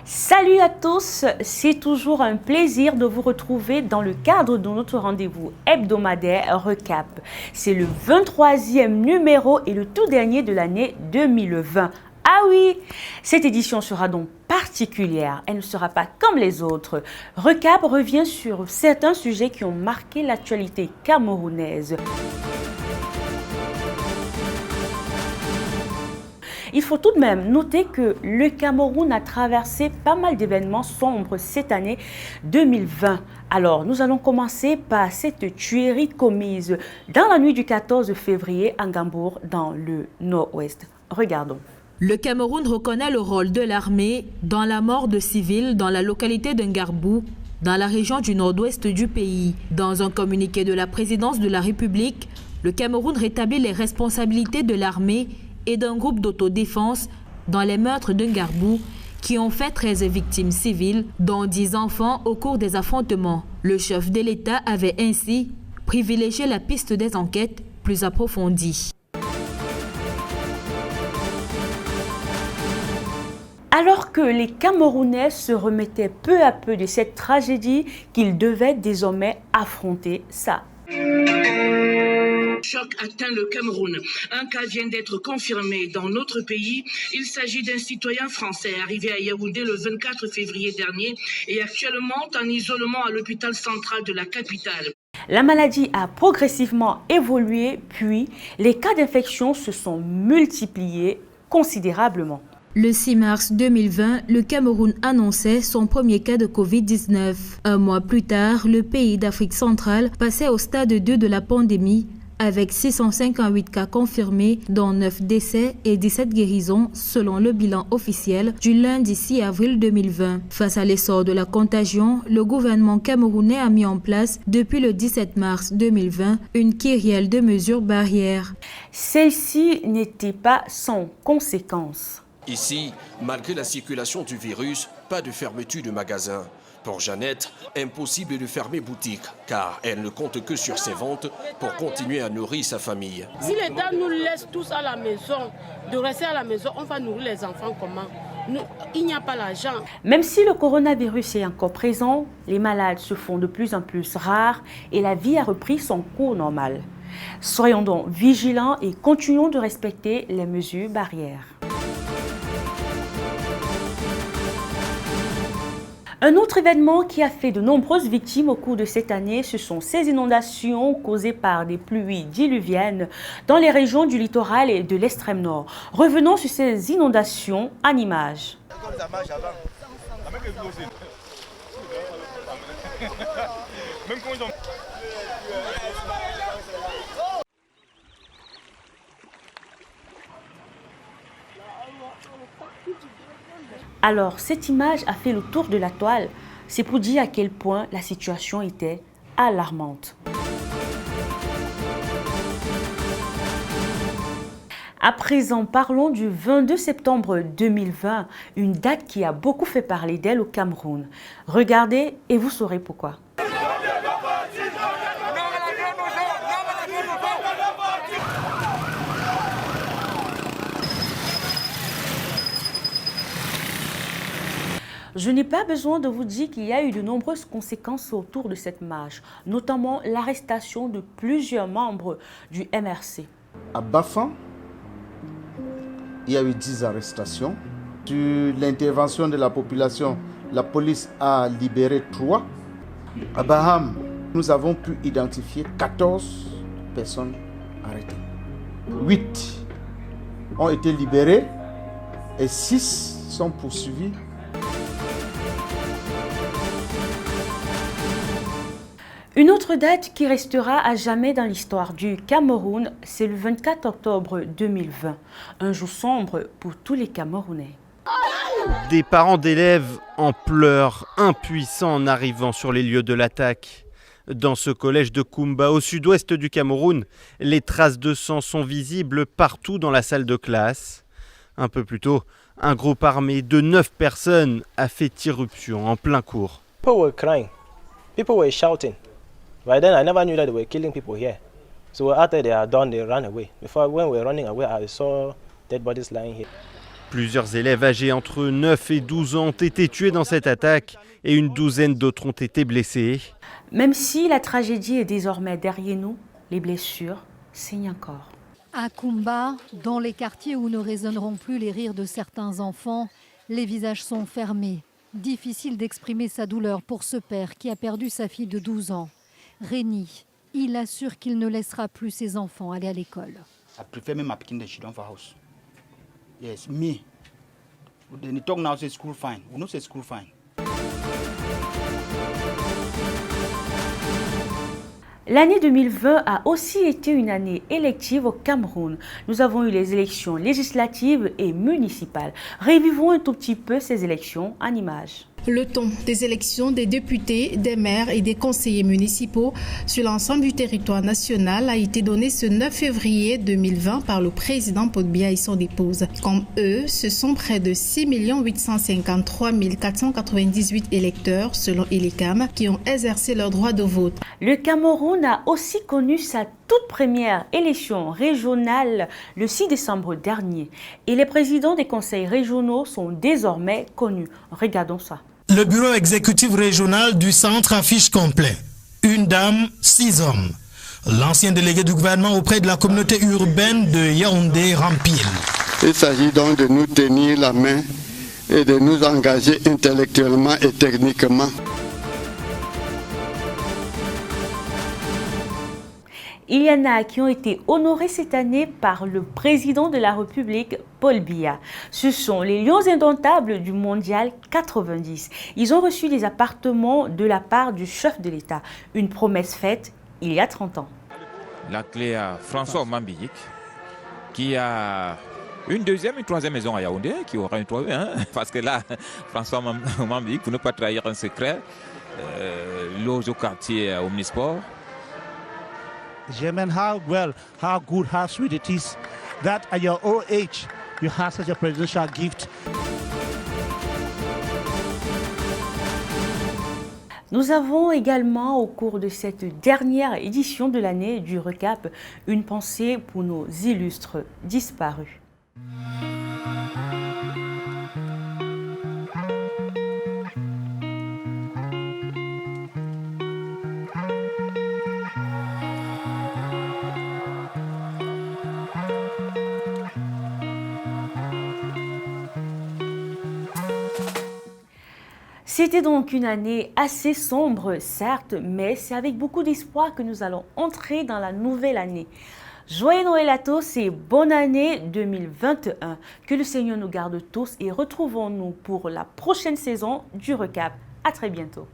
Salut à tous, c'est toujours un plaisir de vous retrouver dans le cadre de notre rendez-vous hebdomadaire Recap. C'est le 23e numéro et le tout dernier de l'année 2020. Ah oui, cette édition sera donc particulière, elle ne sera pas comme les autres. Recap revient sur certains sujets qui ont marqué l'actualité camerounaise. Il faut tout de même noter que le Cameroun a traversé pas mal d'événements sombres cette année 2020. Alors, nous allons commencer par cette tuerie commise dans la nuit du 14 février à Gambour, dans le nord-ouest. Regardons. Le Cameroun reconnaît le rôle de l'armée dans la mort de civils dans la localité de Ngarbou, dans la région du nord-ouest du pays. Dans un communiqué de la présidence de la République, le Cameroun rétablit les responsabilités de l'armée et d'un groupe d'autodéfense dans les meurtres de Ngarbou qui ont fait 13 victimes civiles, dont 10 enfants au cours des affrontements. Le chef de l'État avait ainsi privilégié la piste des enquêtes plus approfondies. Alors que les Camerounais se remettaient peu à peu de cette tragédie qu'ils devaient désormais affronter, ça. Choc atteint le Cameroun. Un cas vient d'être confirmé dans notre pays. Il s'agit d'un citoyen français arrivé à Yaoundé le 24 février dernier et actuellement en isolement à l'hôpital central de la capitale. La maladie a progressivement évolué, puis les cas d'infection se sont multipliés considérablement. Le 6 mars 2020, le Cameroun annonçait son premier cas de Covid-19. Un mois plus tard, le pays d'Afrique centrale passait au stade 2 de la pandémie, avec 658 cas confirmés, dont 9 décès et 17 guérisons, selon le bilan officiel du lundi 6 avril 2020. Face à l'essor de la contagion, le gouvernement camerounais a mis en place, depuis le 17 mars 2020, une kyrielle de mesures barrières. Celle-ci n'était pas sans conséquences. Ici, malgré la circulation du virus, pas de fermeture de magasins. Pour Jeannette, impossible de fermer boutique, car elle ne compte que sur ses ventes pour continuer à nourrir sa famille. Si l'État nous laisse tous à la maison, de rester à la maison, on va nourrir les enfants comment? Il n'y a pas l'argent. Même si le coronavirus est encore présent, les malades se font de plus en plus rares et la vie a repris son cours normal. Soyons donc vigilants et continuons de respecter les mesures barrières. Un autre événement qui a fait de nombreuses victimes au cours de cette année, ce sont ces inondations causées par des pluies diluviennes dans les régions du littoral et de l'extrême nord. Revenons sur ces inondations en images. Alors, cette image a fait le tour de la toile. C'est pour dire à quel point la situation était alarmante. À présent, parlons du 22 septembre 2020, une date qui a beaucoup fait parler d'elle au Cameroun. Regardez et vous saurez pourquoi. Je n'ai pas besoin de vous dire qu'il y a eu de nombreuses conséquences autour de cette marche, notamment l'arrestation de plusieurs membres du MRC. À Bafan, il y a eu 10 arrestations. Sur l'intervention de la population, la police a libéré 3. À Baham, nous avons pu identifier 14 personnes arrêtées. 8 ont été libérées et 6 sont poursuivis. Une autre date qui restera à jamais dans l'histoire du Cameroun, c'est le 24 octobre 2020, un jour sombre pour tous les Camerounais. Des parents d'élèves en pleurs, impuissants en arrivant sur les lieux de l'attaque. Dans ce collège de Koumba, au sud-ouest du Cameroun, les traces de sang sont visibles partout dans la salle de classe. Un peu plus tôt, un groupe armé de 9 personnes a fait irruption en plein cours. People were crying. People were shouting. By then, I never knew that they were killing people here. So after they are done, they run away. Before, when we were running away, I saw dead bodies lying here. Plusieurs élèves âgés entre 9 et 12 ans ont été tués dans cette attaque et une douzaine d'autres ont été blessés. Même si la tragédie est désormais derrière nous, les blessures saignent encore. À Kumba, dans les quartiers où ne résonneront plus les rires de certains enfants, les visages sont fermés. Difficile d'exprimer sa douleur pour ce père qui a perdu sa fille de 12 ans. Réni, il assure qu'il ne laissera plus ses enfants aller à l'école. I prefer my picking the children for house. Yes, me. Then you talk now say school fine. We don't say school fine. L'année 2020 a aussi été une année élective au Cameroun. Nous avons eu les élections législatives et municipales. Revivons un tout petit peu ces élections en images. Le temps des élections des députés, des maires et des conseillers municipaux sur l'ensemble du territoire national a été donné ce 9 février 2020 par le président Paul Biya et son épouse. Comme eux, ce sont près de 6 853 498 électeurs, selon Elecam, qui ont exercé leur droit de vote. Le Cameroun a aussi connu sa toute première élection régionale le 6 décembre dernier. Et les présidents des conseils régionaux sont désormais connus. Regardons ça. Le bureau exécutif régional du centre affiche complet. Une dame, 6 hommes. L'ancien délégué du gouvernement auprès de la communauté urbaine de Yaoundé rempile. Il s'agit donc de nous tenir la main et de nous engager intellectuellement et techniquement. Il y en a qui ont été honorés cette année par le président de la République, Paul Biya. Ce sont les Lions indomptables du Mondial 90. Ils ont reçu des appartements de la part du chef de l'État. Une promesse faite il y a 30 ans. La clé à François Mambiik, qui a une deuxième et une troisième maison à Yaoundé, qui aura une troisième, parce que là, François Mambiik, pour ne pas trahir un secret, loge au quartier Omnisport. German, how good, how sweet it is that at your old age you have such a presidential gift. Nous avons également, au cours de cette dernière édition de l'année du Recap, une pensée pour nos illustres disparus. C'était donc une année assez sombre, certes, mais c'est avec beaucoup d'espoir que nous allons entrer dans la nouvelle année. Joyeux Noël à tous et bonne année 2021. Que le Seigneur nous garde tous et retrouvons-nous pour la prochaine saison du Recap. À très bientôt.